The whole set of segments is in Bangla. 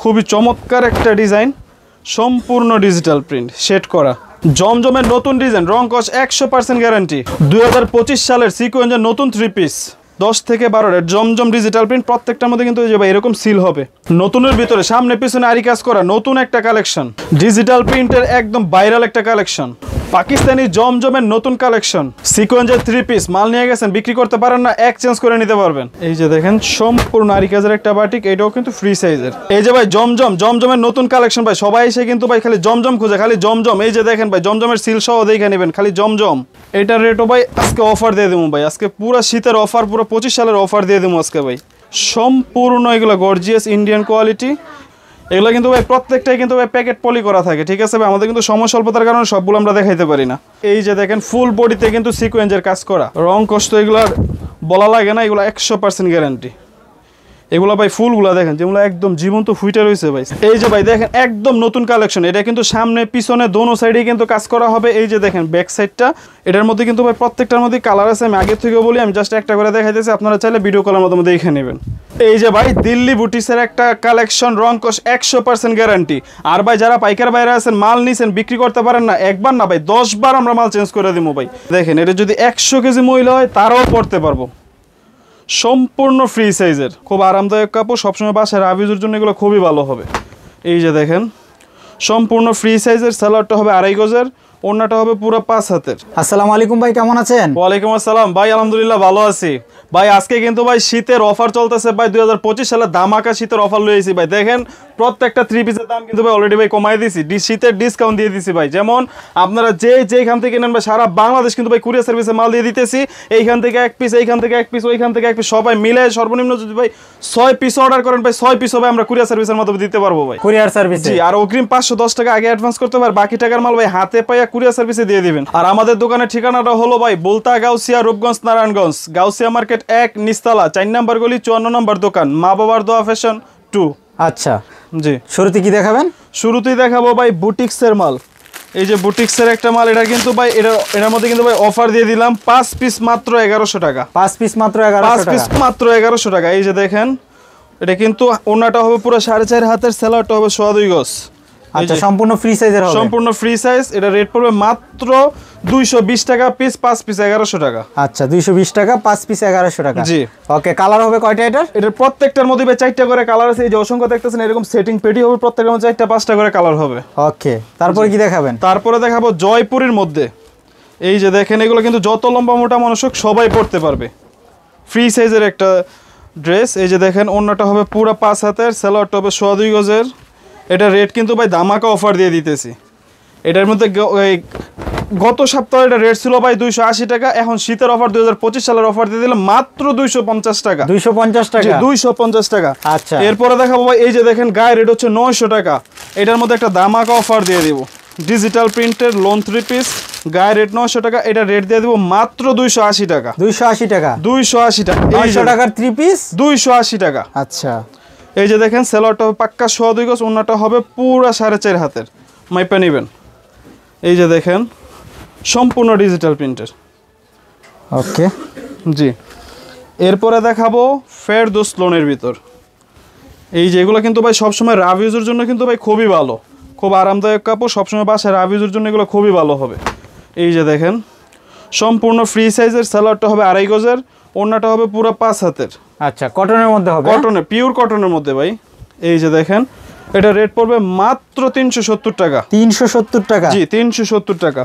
খুবই চমৎকার একটা ডিজাইন, সম্পূর্ণ ডিজিটাল প্রিন্ট সেট করা। জমজমের নতুন ডিজাইন, রং কস 100% গ্যারান্টি। 2025 সালের সিকোয়েন্সের নতুন 3 পিস 10 থেকে 12 জমজম ডিজিটাল প্রিন্ট। প্রত্যেকটার মধ্যে কিন্তু এরকম সিল হবে। নতুনের ভিতরে সামনে পিছনে আরি কাজ করা নতুন একটা কালেকশন, ডিজিটাল প্রিন্টের একদম ভাইরাল একটা কালেকশন। পাকিস্তানি জমজমের নতুন কালেকশন, সিকোয়েন্সের 3 পিস মাল নিয়ে গেছেন, বিক্রি করতে পারেন না, এক্সচেঞ্জ করে নিতে পারবেন। এই যে দেখেন সম্পূর্ণ আরি কাজের একটা বাটিক, এটাও কিন্তু ফ্রি সাইজের। এই যে ভাই জমজমের নতুন কালেকশন ভাই, সবাই এসে কিন্তু ভাই খালি জমজম খুঁজে, খালি জমজম। এই যে দেখেন ভাই জমজমের সিল সহ দেখে নেবেন, খালি জমজম। এটার রেটও ভাই আজকে অফার দিয়ে দেবো ভাই, আজকে পুরো শীতের অফার, পুরো 25 সালের অফার দিয়ে দেবো আজকে ভাই। সম্পূর্ণ এগুলো গর্জিয়াস ইন্ডিয়ান কোয়ালিটি। এগুলো কিন্তু ভাই প্রত্যেকটাই কিন্তু ভাই প্যাকেট পলি করা থাকে, ঠিক আছে ভাই। আমাদের কিন্তু সময় স্বল্পতার কারণে সবগুলো আমরা দেখাইতে পারি না। এই যে দেখেন ফুল বডিতে কিন্তু সিকোয়েন্সের কাজ করা, রং কষ্ট এগুলো বলা লাগে না, এগুলো 100% গ্যারান্টি। এগুলো ভাই ফুলগুলো দেখেন যেগুলো একদম জীবন্ত ফুইটে রয়েছে ভাই। এই যে ভাই দেখেন একদম নতুন কালেকশন, এটা কিন্তু সামনে পিছনে দোনো সাইডে কিন্তু কাজ করা হবে। এই যে দেখেন ব্যাক সাইডটা, এটার মধ্যে কিন্তু ভাই প্রত্যেকটার মধ্যে কালার আছে। আমি আগের থেকে বলি, আমি জাস্ট একটা করে দেখাইতেছি, আপনারা চাইলে ভিডিও কলের মাধ্যমে দেখে নেবেন। এই যে ভাই দিল্লি বুটিক্সের একটা কালেকশন, রং কস 100% গ্যারান্টি। আর ভাই যারা পাইকার বাইরে আছেন, মাল নিছেন, বিক্রি করতে পারেন না, একবার না ভাই 10 বার আমরা মাল চেঞ্জ করে দিব ভাই। দেখেন এটা যদি 100 কেজি মহিলা হয় তারাও পড়তে পারবো, সম্পূর্ণ ফ্রি সাইজের, খুব আরামদায়ক কাপড়। সবসময় বাসায় রাবিজের জন্য এগুলো খুবই ভালো হবে। এই যে দেখেন সম্পূর্ণ ফ্রি সাইজের, সালোয়ারটা হবে 2.5 গজের, ওড়নাটা হবে পুরো 5 হাতের। আসসালামু আলাইকুম ভাই, কেমন আছেন? ওয়ালাইকুম আসসালাম ভাই, আলহামদুলিল্লাহ ভালো আছি ভাই। আজকে কিন্তু ভাই শীতের অফার চলতেছে ভাই, 2025 সালে ধামাকা শীতের অফার লইয়েছি ভাই। দেখেন প্রত্যেকটা 3 পিসের দাম কিন্তু ভাই অলরেডি ভাই কমাই দিয়েছি, শীতের ডিসকাউন্ট দিয়ে দিছি ভাই। যেমন আপনারা যেখান থেকে নেন ভাই, সারা বাংলাদেশ কিন্তু ভাই কুরিয়ার সার্ভিসে মাল দিয়ে দিতেছি। এইখান থেকে 1 পিস, এইখান থেকে 1 পিস, ওইখান থেকে 1 পিস, সবাই মিলে সর্বনিম্ন যদি ভাই 6 পিস অর্ডার করেন ভাই, 6 পিস হবে আমরা কুরিয়ার সার্ভিসের মাধ্যমে দিতে পারবো ভাই, কুরিয়ার সার্ভিস। জি, আর অগ্রিম 510 টাকা আগে অ্যাডভান্স করতে হবে, আর বাকি টাকার মাল ভাই হাতে পাইয়া কুরিয়ার সার্ভিসে দিয়ে দিবেন। আর আমাদের দোকানের ঠিকানাটা হলো ভাই বলতা গাউসিয়া, রূপগঞ্জ, নারায়ণগঞ্জ। গাউসিয়া মার্কেট 1 নিচতলা 4 নম্বর গলি 54 নম্বর দোকান, মা বাবার দোয়া ফ্যাশন 2। আচ্ছা জি, শুরুতে কি দেখাবেন? শুরুতেই দেখাবো ভাই বুটিক্সের মাল। এই যে বুটিক্সের একটা মাল, এটা কিন্তু ভাই এটার মধ্যে কিন্তু ভাই অফার দিয়ে দিলাম, 5 পিস মাত্র 1100 টাকা। 5 পিস মাত্র 1100 টাকা। 5 পিস মাত্র 1100 টাকা। এই যে দেখেন এটা কিন্তু ওড়নাটা হবে পুরো 4.5 হাতের, সালোয়ারটা হবে 1.5 গজ। আচ্ছা সম্পূর্ণ ফ্রি সাইজের হবে? সম্পূর্ণ ফ্রি সাইজ। এটা রেট পড়বে মাত্র 220 টাকা পিস, 5 পিস 1100 টাকা। আচ্ছা 220 টাকা, 5 পিস 1100 টাকা। জি ওকে, কালার হবে কয়টা এটার? এটার প্রত্যেকটার মধ্যে ভাই 4টা করে কালার আছে। এই যে অসংখ্য দেখতেছেন এরকম সেটিং পেটি হবে, প্রত্যেকটার মধ্যে 4টা 5টা করে কালার হবে। ওকে, তারপরে কি দেখাবেন? তারপরে দেখাবো জয়পুরের মধ্যে। এই যে দেখেন এগুলো কিন্তু যত লম্বা মোটা মানুষ হোক সবাই পড়তে পারবে, ফ্রি সাইজের একটা ড্রেস। এই যে দেখেন ওড়নাটা হবে পুরো 5 হাতের, সালোয়ারটা হবে 1.5 গজের। এটা রেট কিন্তু ভাই ধামাকা অফার দিয়ে দিতেছি। এটার মধ্যে গত সপ্তাহে এটা রেট ছিল ভাই 280 টাকা, এখন শীতের অফার 2025 সালের অফার দিয়ে দিলাম মাত্র 250 টাকা। 250 টাকা? 250 টাকা। আচ্ছা, এরপরে দেখাবো ভাই, এই যে দেখেন গায়ে রেট হচ্ছে 900 টাকা। এটার মধ্যে একটা ধামাকা অফার দিয়ে দিব, ডিজিটাল প্রিন্টের লোন 3 পিস, গায়ে রেট 900 টাকা। এটা রেট দিয়ে দিব মাত্র 280 টাকা। 280 টাকা? 280 টাকা। 900 টাকার 3 পিস 280 টাকা। আচ্ছা, এই যে দেখেন সালোয়ারটা হবে পাক্কা 1.5 গজ, ওড়নাটা হবে পুরা 4.5 হাতের, মাইপা নেবেন। এই যে দেখেন সম্পূর্ণ ডিজিটাল প্রিন্টের। ওকে জি, এরপরে দেখাবো ফেরদৌস লোনের ভিতর। এই যে এগুলো কিন্তু ভাই সবসময় রাফ ইউজের জন্য কিন্তু ভাই খুবই ভালো, খুব আরামদায়ক কাপড়। সবসময় বাসায় রাফ ইউজের জন্য এগুলো খুবই ভালো হবে। এই যে দেখেন সম্পূর্ণ ফ্রি সাইজের, সালোয়ারটা হবে 2.5 গজের, ওড়নাটা হবে পুরো 5 হাতের। আচ্ছা, কটনের মধ্যে হবে? কটনের, পিওর কটনের মধ্যে ভাই। এই যে দেখেন এটা রেট পড়বে মাত্র 370 টাকা। 370 টাকা? জি 370 টাকা।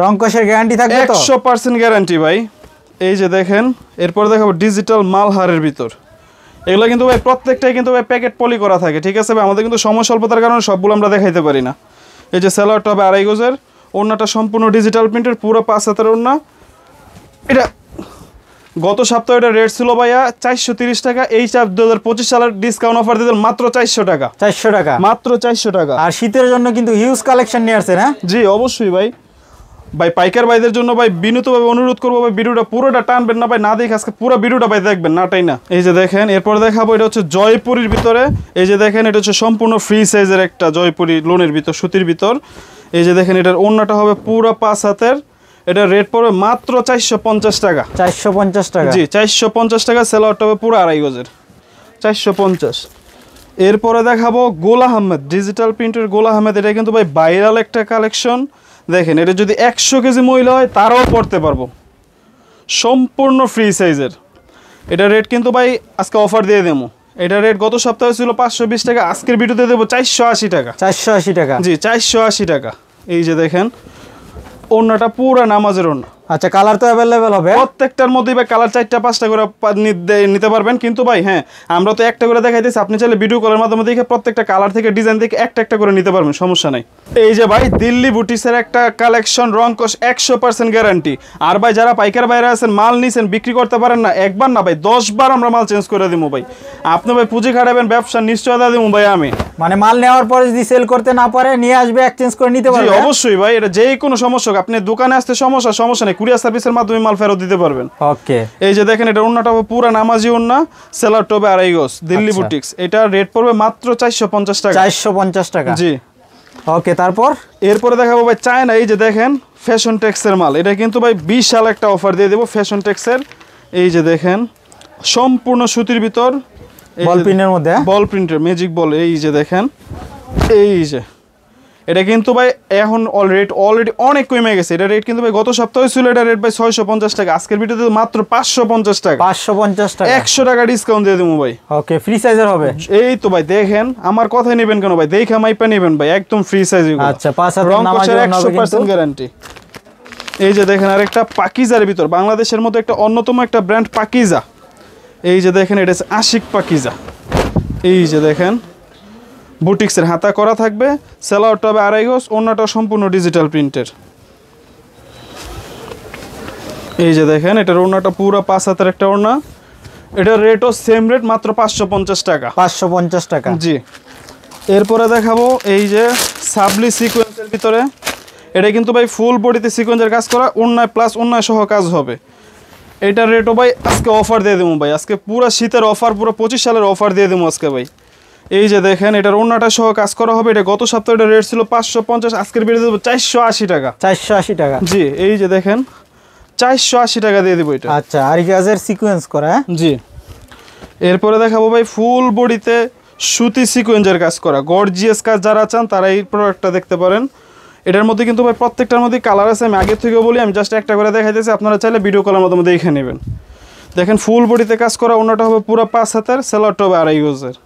রং কষের গ্যারান্টি থাকবে তো? 100% গ্যারান্টি ভাই। এই যে দেখেন এরপর দেখাবো ডিজিটাল মালহারের ভিতর। এগুলো কিন্তু ভাই প্রত্যেকটাই কিন্তু ভাই প্যাকেট পলি করা থাকে, ঠিক আছে ভাই। আমাদের কিন্তু সময় স্বল্পতার কারণে সবগুলো আমরা দেখাইতে পারি না। এই যে সালোয়ারটা হবে 2.5 গজের, ওড়নাটা সম্পূর্ণ ডিজিটাল প্রিন্টের, পুরো 5 হাতের ওড়না। এটা গত সপ্তাহে এটা রেট ছিল ভাইয়া 430 টাকা। এই 2025 সালের ডিসকাউন্ট অফার দিতেন মাত্র 400 টাকা। 400 টাকা? মাত্র 400 টাকা। আর শীতের জন্য কিন্তু হিউজ কালেকশন নিয়ে আসছেন। হ্যাঁ জি অবশ্যই ভাই। ভাই পাইকার ভাইদের জন্য ভাই বিনীতভাবে অনুরোধ করবো ভাই, ভিডিওটা পুরোটা টানবেন না ভাই, না দেখে আজকে পুরো ভিডিওটা ভাই দেখবেন, নাটাই না। এই যে দেখেন এরপর দেখাবো এটা হচ্ছে জয়পুরের ভিতরে। এই যে দেখেন এটা হচ্ছে সম্পূর্ণ ফ্রি সাইজের একটা জয়পুরি লোনের ভিতর, সুতির ভিতর। এই যে দেখেন এটার ওড়নাটা হবে পুরো 5 হাতের, এটা রেট পড়বে মাত্র 450 টাকা। 450 টাকা? জি 450 টাকা। সালোয়ারটা হবে পুরো 2.5 গজের, 450। এরপরে দেখাবো গোল আহমেদ, ডিজিটাল প্রিন্টের গোল আহমেদ। এটা কিন্তু ভাই ভাইরাল একটা কালেকশন। দেখেন এটা যদি 100 কেজি মহিলা হয় তারাও পড়তে পারবো, সম্পূর্ণ ফ্রি সাইজের। এটা রেট কিন্তু ভাই আজকে অফার দিয়ে দেবো। এটা রেট গত সপ্তাহে ছিল 520 টাকা, আজকের ভিডিওতে দেবো 480 টাকা। 480 টাকা? জি 480 টাকা। এই যে দেখেন ওড়নাটা পুরা নামাজের ওড়না। আচ্ছা, কালার তো অ্যাভেলেবেল হবে? প্রত্যেকটার মধ্যে ভাই কালার 4টা 5টা করে নিতে পারবেন, কিন্তু ভাই হ্যাঁ আমরা তো একটা করে দেখাইতেছি, আপনি চাইলে ভিডিও কলের মাধ্যমে দেখে প্রত্যেকটা কালার থেকে ডিজাইন থেকে একটা একটা করে নিতে পারবেন, সমস্যা নাই। এই যে ভাই দিল্লি বুটিক্সের একটা কালেকশন, রং কস 100% গ্যারান্টি। আর ভাই যারা পাইকার বাইরে আছেন, মাল নিছেন বিক্রি করতে পারেন না, একবার না ভাই 10 বার আমরা মাল চেঞ্জ করে দিব ভাই। আপনি ভাই পুঁজি খাটাবেন, ব্যবসা নিশ্চয়তা দিব ভাই আমি। মানে মাল নেওয়ার পরে যদি সেল করতে না পারে নিয়ে আসবে, এক্সচেঞ্জ করে নিতে পারবে? অবশ্যই ভাই, এটা যেই কোনো সমস্যা হোক, আপনি দোকানে আসতে সমস্যা নেই, কুরিয়ার সার্ভিসের মাধ্যমে মাল ফেরত দিতে পারবেন। ওকে। এই যে দেখেন এটা ওন্নাটা পুরো নামাজি ওন্না, সেলার টবে 2.5 গজ, দিল্লি বুটিক্স। এটা রেট পড়বে মাত্র 450 টাকা। 450 টাকা? জি। ওকে, তারপর এরপরে দেখাবো ভাই চায়না। এই যে দেখেন ফ্যাশন টেক্সের মাল। এটা কিন্তু ভাই বিশাল একটা অফার দিয়ে দেবো ফ্যাশন টেক্সের। এই যে দেখেন সম্পূর্ণ সুতির ভিতর, বল প্রিন্টের মধ্যে, বল প্রিন্টের ম্যাজিক বল। এই যে দেখেন, এই যে এটা কিন্তু ভাই এখন অলরেডি অনেক কমে গেছে। এটা রেট কিন্তু ভাই গত সপ্তাহে ছিল এটা রেট ভাই 650 টাকা, আজকের ভিডিওতে মাত্র 550 টাকা। 550 টাকা? 100 টাকা ডিসকাউন্ট দিয়ে দেবো ভাই। ওকে, ফ্রি সাইজের হবে? এই তো ভাই দেখেন, আমার কথাই নেবেন কেন ভাই, দেখা মাইপা নেবেন ভাই, একদম ফ্রি সাইজ। আচ্ছা, 5% গ্যারান্টি। এই যে দেখেন আরেকটা পাকিজার ভিতর, বাংলাদেশের মধ্যে একটা অন্যতম একটা ব্র্যান্ড পাকিজা। এই যে দেখেন এটা আশিক পাকিজা। এই যে দেখেন বুটিক্সের হাতা করা থাকবে, সেলারটা হবে 2.5 গজ, ওড়নাটা সম্পূর্ণ ডিজিটাল প্রিন্টের। এই যে দেখেন এটার ওড়নাটা পুরো 5 হাতের একটা ওড়না। এটার রেটও সেম রেট, মাত্র 550 টাকা। 550 টাকা? জি। এরপরে দেখাবো এই যে সাবলি সিকোয়েন্সের ভিতরে। এটা কিন্তু ভাই ফুল বডিতে সিকোয়েন্সের কাজ করা, ওড়নায় প্লাস ওড়নায় সহ কাজ হবে। এটার রেটও ভাই আজকে অফার দিয়ে দেবো ভাই, আজকে পুরো শীতের অফার, পুরো 25 সালের অফার দিয়ে দেবো আজকে ভাই। এই যে দেখেন এটার ওড়নাটা সহ কাজ করা হবে। এটা গত সপ্তাহে এটা রেট ছিল 550, আজকের ভিডিও দেবো 480 টাকা। 480 টাকা? জি। এই যে দেখেন 480 টাকা দিয়ে দেবো এটা। আচ্ছা, আর গাজের সিকোয়েন্স করা? জি। এরপরে দেখাবো ভাই ফুল বডিতে সুতি সিকোয়েন্সের কাজ করা, গর্জিয়াস কাজ যারা চান তারা এই প্রোডাক্টটা দেখতে পারেন। এটার মধ্যে কিন্তু ভাই প্রত্যেকটার মধ্যে কালার আছে, আমি আগে থেকেও বলি, আমি জাস্ট একটা করে দেখাইতেছি, আপনারা চাইলে ভিডিও কলের মাধ্যমে দেখে নেবেন। দেখেন ফুল বডিতে কাজ করা, ওনাটা হবে পুরো 5 হাতের, সেলারটা হবে 2.5 গজের।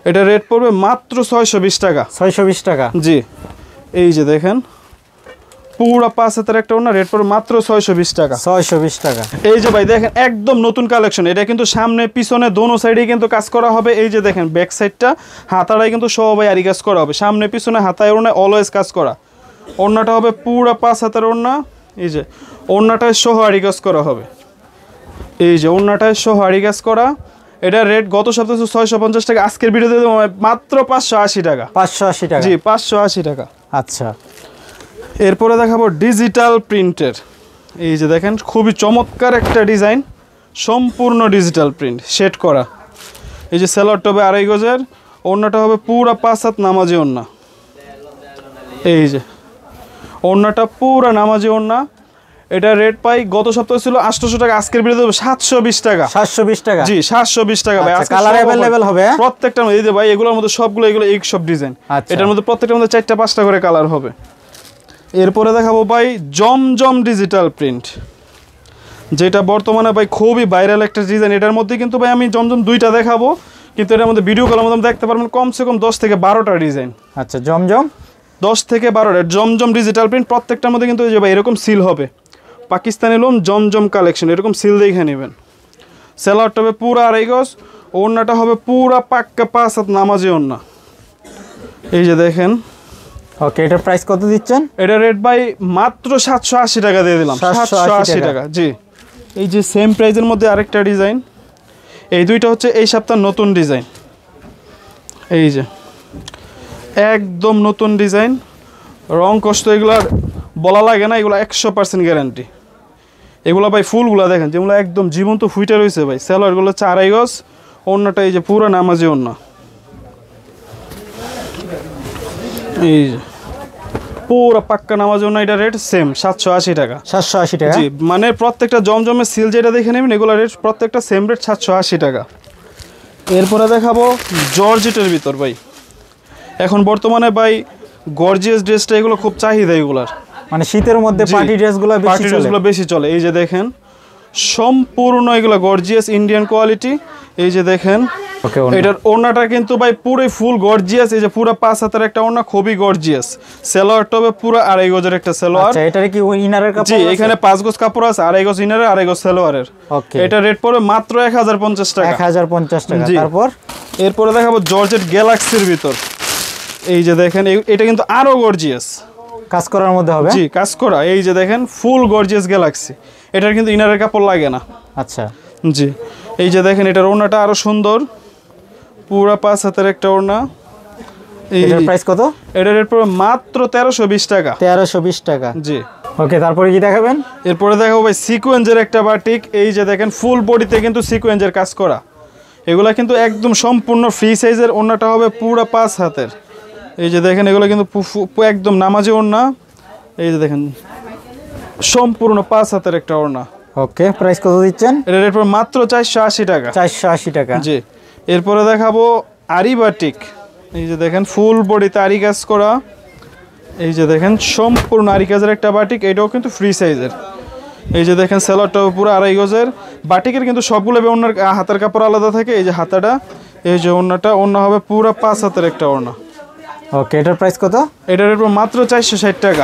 এটা রেট পড়বে মাত্র 620 টাকা। 620 টাকা? জি। এই যে দেখেন পুরো 5 হাতের একটা ওড়না, রেট পড়বে মাত্র 620 টাকা। 620 টাকা? এই যে ভাই দেখেন একদম নতুন কালেকশন। এটা কিন্তু সামনে পিছনে দোনো সাইডে কিন্তু কাজ করা হবে। এই যে দেখেন ব্যাক সাইডটা হাতাটাই কিন্তু সবাই আরি কাজ করা হবে, সামনে পিছনে হাতায় ওড়নায় অলওয়েজ কাজ করা। ওড়নাটা হবে পুরো 5 হাতের ওড়না। এই যে ওড়নাটায় সহ আরি কাজ করা হবে। এই যে ওড়নাটায় সহ আরি কাজ করা। এটা রেট গত সপ্তাহে 650 টাকা, আজকের ভিডিওতে মাত্র 580 টাকা। 580 টাকা? জি 580 টাকা। আচ্ছা। এরপরে দেখাবো ডিজিটাল প্রিন্টের। এই যে দেখেন খুবই চমৎকার একটা ডিজাইন, সম্পূর্ণ ডিজিটাল প্রিন্ট শেড করা। এই যে সেলারটা হবে 2.5 গজের, ওড়নাটা হবে পুরা 5 হাত নামাজি ওড়না। এই যে ওড়নাটা পুরা নামাজি ওড়না। এটা রেট পাই গত সপ্তাহে ছিল 800 টাকা, আজকের ভিডিওতে 720 টাকা। 720 টাকা? জি 720 টাকা ভাই। আজকে কালার अवेलेबल হবে প্রত্যেকটা এই যে ভাই এগুলোর মধ্যে সবগুলো এগুলো এই সব ডিজাইন। এটার মধ্যে প্রত্যেকটার মধ্যে 4টা 5টা করে কালার হবে। এরপরে দেখাবো ভাই জমজম ডিজিটাল প্রিন্ট, যেটা বর্তমানে ভাই খুবই ভাইরাল একটা ডিজাইন। এটার মধ্যে কিন্তু ভাই আমি জমজম 2টা দেখাবো, কিন্তু এটার মধ্যে ভিডিও কলের মধ্যে দেখতে পারবেন কমসে কম 10 থেকে 12টা ডিজাইন। আচ্ছা, জমজম 10 থেকে 12টা জমজম ডিজিটাল প্রিন্ট। প্রত্যেকটার মধ্যে কিন্তু এই যে ভাই এরকম সিল হবে, পাকিস্তানি লোম জমজম কালেকশন, এরকম সিল দেখে নেবেন। সেলারটা হবে পুরা 2.5 গজ, ওড়নাটা হবে পুরা পাক্কা 5 হাত নামাজি ওড়না। এই যে দেখেন। ওকে, এটার প্রাইস কত দিচ্ছেন? এটা রেট ভাই মাত্র 780 টাকা দিয়ে দিলাম। 780 টাকা। জি। এই যে সেম প্রাইজের মধ্যে আরেকটা ডিজাইন, এই দুইটা হচ্ছে এই সপ্তাহের নতুন ডিজাইন। এই যে একদম নতুন ডিজাইন, রং কষ্ট এগুলার বলা লাগে না, এগুলো 100% গ্যারান্টি। এগুলো ভাই ফুলগুলো দেখেন যেগুলো একদম জীবন্ত ফুইটে রয়েছে ভাই। সেলারগুলো 2.5 গজ, ওড়নাটা এই যে পুরো নামাজি ওড়না। এই যে পুরো পাক্কা নামাজি ওড়না। এটা রেট সেম 780 টাকা। 780 টাকা? জি, মানে প্রত্যেকটা জমজমের সিল যেটা দেখে নেবেন এগুলো রেট প্রত্যেকটা সেম রেট 780 টাকা। এরপরে দেখাবো জর্জেটের ভিতর ভাই। এখন বর্তমানে ভাই গর্জিয়াস ড্রেসটা এগুলো খুব চাহিদা এগুলার, মানে শীতের মধ্যে পার্টি ড্রেসগুলো বেশি পার্টি চলে। ড্রেসগুলো বেশি চলে। এই যে দেখেন সম্পূর্ণ এগুলো গর্জিয়াস ইন্ডিয়ান কোয়ালিটি। এই যে দেখেন ওকে, এটার ওড়নাটা কিন্তু ভাই পুরো ফুল গর্জিয়াস। এই যে পুরো 5 হাতের একটা ওড়না, খুবই গর্জিয়াস। সালোয়ারটা হবে পুরো 2.5 গজের একটা সালোয়ার। আচ্ছা, এটার কি ইনারের কাপড় জি, আছে? এখানে 5 গজ কাপড় আছে, 2.5 গজ ইনারের, 2.5 গজ সালোয়ারের। ওকে, এটা রেট পড়বে মাত্র 1050 টাকা। 1050 টাকা। জি। তারপর এরপরে দেখাবো জর্জেট গ্যালাক্সির ভিতর। এই যে দেখেন এটা কিন্তু আরো গর্জিয়াস, কাজ করার মধ্যে হবে। জি কাজ করা। এই যে দেখেন ফুল গর্জিয়াস গ্যালাক্সি, এটার কিন্তু ইনারের কাপড় লাগে না। আচ্ছা, জি, এই যে দেখেন এটার ওড়নাটা আরো সুন্দর, পুরা 5 হাতের একটা ওড়না। এটার প্রাইস কত? এটার রেট পড়বে মাত্র 1320 টাকা। 1320 টাকা। জি। ওকে, তারপরে কি দেখাবেন? এরপরে দেখাবো ভাই সিকোয়েন্সের একটা বাটিক। এই যে দেখেন ফুল বডিতে কিন্তু সিকোয়েন্সের কাজ করা, এগুলা কিন্তু একদম সম্পূর্ণ ফ্রি সাইজের। ওড়নাটা হবে পুরো 5 হাতের। এই যে দেখেন এগুলো কিন্তু একদম নামাজি ওড়না। এই যে দেখেন সম্পূর্ণ 5 হাতের একটা ওড়না। ওকে, প্রাইস কত দিচ্ছেন? এটা রেট পড়বে মাত্র 480 টাকা। 480 টাকা। জি। এরপরে দেখাবো আরি বাটিক। এই যে দেখেন ফুল বডিতে আরি কাজ করা। এই যে দেখেন সম্পূর্ণ আরি কাজের একটা বাটিক, এটাও কিন্তু ফ্রি সাইজের। এই যে দেখেন সেলারটাও পুরো 2.5 গজের। বাটিকের কিন্তু সবগুলো ওড়নার হাতের কাপড় আলাদা থাকে। এই যে হাতাটা, এই যে ওড়নাটা, ওড়না হবে পুরো 5 হাতের একটা ওড়না। ওকে, এটার প্রাইস কত? এটার রেট মাত্র 460 টাকা।